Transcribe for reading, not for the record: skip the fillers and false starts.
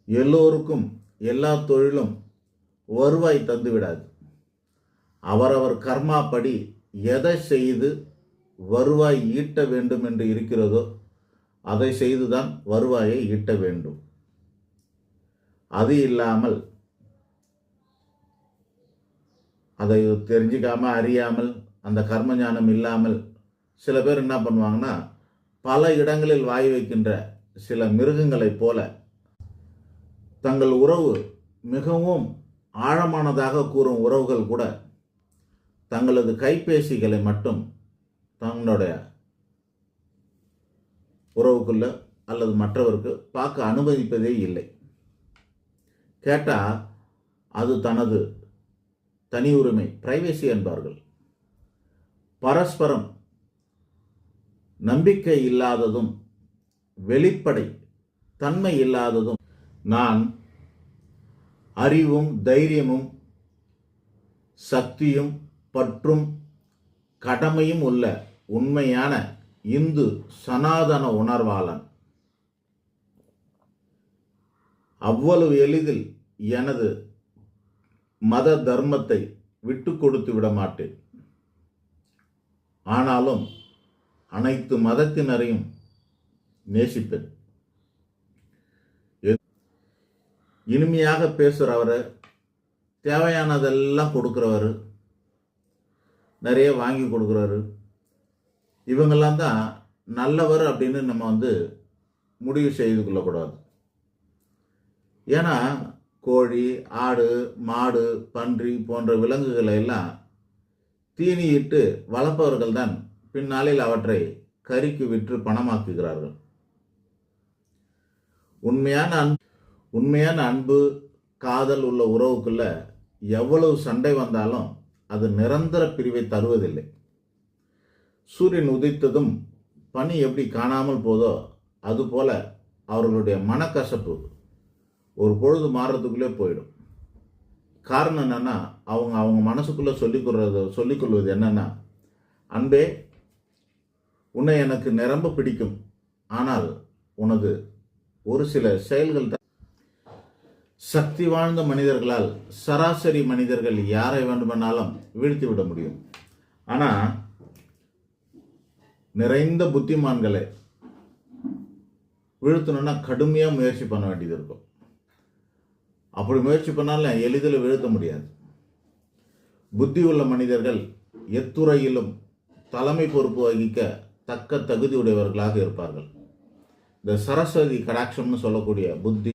எல்லோருக்கும் எல்லா தொழிலும் வருவாய் தந்துவிடாது. அவரவர் கர்மாப்படி எதை செய்து வருவாய் ஈட்ட வேண்டும் என்று இருக்கிறதோ அதை செய்துதான் வருவாயை ஈட்ட வேண்டும். அது இல்லாமல் அதை தெரிஞ்சிக்காம அறியாமல் அந்த கர்ம ஞானம் இல்லாமல் சில பேர் என்ன பண்ணுவாங்கன்னா, பல இடங்களில் வாய் வைக்கின்ற சில மிருகங்களைப் போல தங்கள் உறவு மிகவும் ஆழமானதாக கூறும் உறவுகள் கூட தங்களது கைபேசிகளை மட்டும் தங்களுடைய உறவுக்குள்ள அல்லது மற்றவருக்கு பார்க்க அனுமதிப்பதே இல்லை. கேட்டால் அது தனது தனி உரிமை, பிரைவசி என்பார்கள். பரஸ்பரம் நம்பிக்கை இல்லாததும் வெளிப்படை தன்மை இல்லாததும் நான் அறிவும் தைரியமும் சக்தியும் பற்றும் கடமையும் உள்ள உண்மையான இந்து சனாதன உணர்வாளன். அவ்வளவு எளிதில் எனது மத தர்மத்தை விட்டு கொடுத்து விட மாட்டேன். ஆனாலும் அனைத்து மதத்தினரையும் நேசிப்பேன். இனிமையாக பேசுகிறவர், தேவையானதெல்லாம் கொடுக்குறவர், நிறைய வாங்கி கொடுக்குறாரு, இவங்கெல்லாம் தான் நல்லவர் அப்படின்னு நம்ம முடிவு செய்து கொள்ளக்கூடாது. ஏன்னா கோழி, ஆடு, மாடு, பன்றி போன்ற விலங்குகளை எல்லாம் தீனியிட்டு வளர்ப்பவர்கள் தான் பின்னாளில் அவற்றை கறிக்கு விற்று பணமாக்குகிறார்கள். உண்மையான அன்பு காதல் உள்ள உறவுக்குள்ள எவ்வளவு சண்டை வந்தாலும் அது நிரந்தர பிரிவை தருவதில்லை. சூரியன் உதித்ததும் பனி எப்படி காணாமல் போதோ அதுபோல அவர்களுடைய மனக்கசப்பு ஒரு பொழுது மாறுறதுக்குள்ளே போயிடும். காரணம் என்னன்னா, அவங்க மனசுக்குள்ளே சொல்லிக்கொள்வது என்னன்னா, அன்பே உன்னை எனக்கு நிரம்ப பிடிக்கும், ஆனால் உனது ஒரு சில செயல்கள் தான். சக்தி வாழ்ந்த மனிதர்களால் சராசரி மனிதர்கள் யாரை வேண்டுமானாலும் வீழ்த்தி விட முடியும். ஆனால் நிறைந்த புத்திமான்களை வீழ்த்தணும்னா கடுமையாக முயற்சி பண்ண வேண்டியது இருக்கும். அப்படி முயற்சி பண்ணாலும் எளிதில் வீழ்த்த முடியாது. புத்தி உள்ள மனிதர்கள் எத்துறையிலும் தலைமை பொறுப்பு வகிக்க தக்க தகுதி உடையவர்களாக இருப்பார்கள். இந்த சரஸ்வதி கடாட்சம்னு சொல்லக்கூடிய புத்தி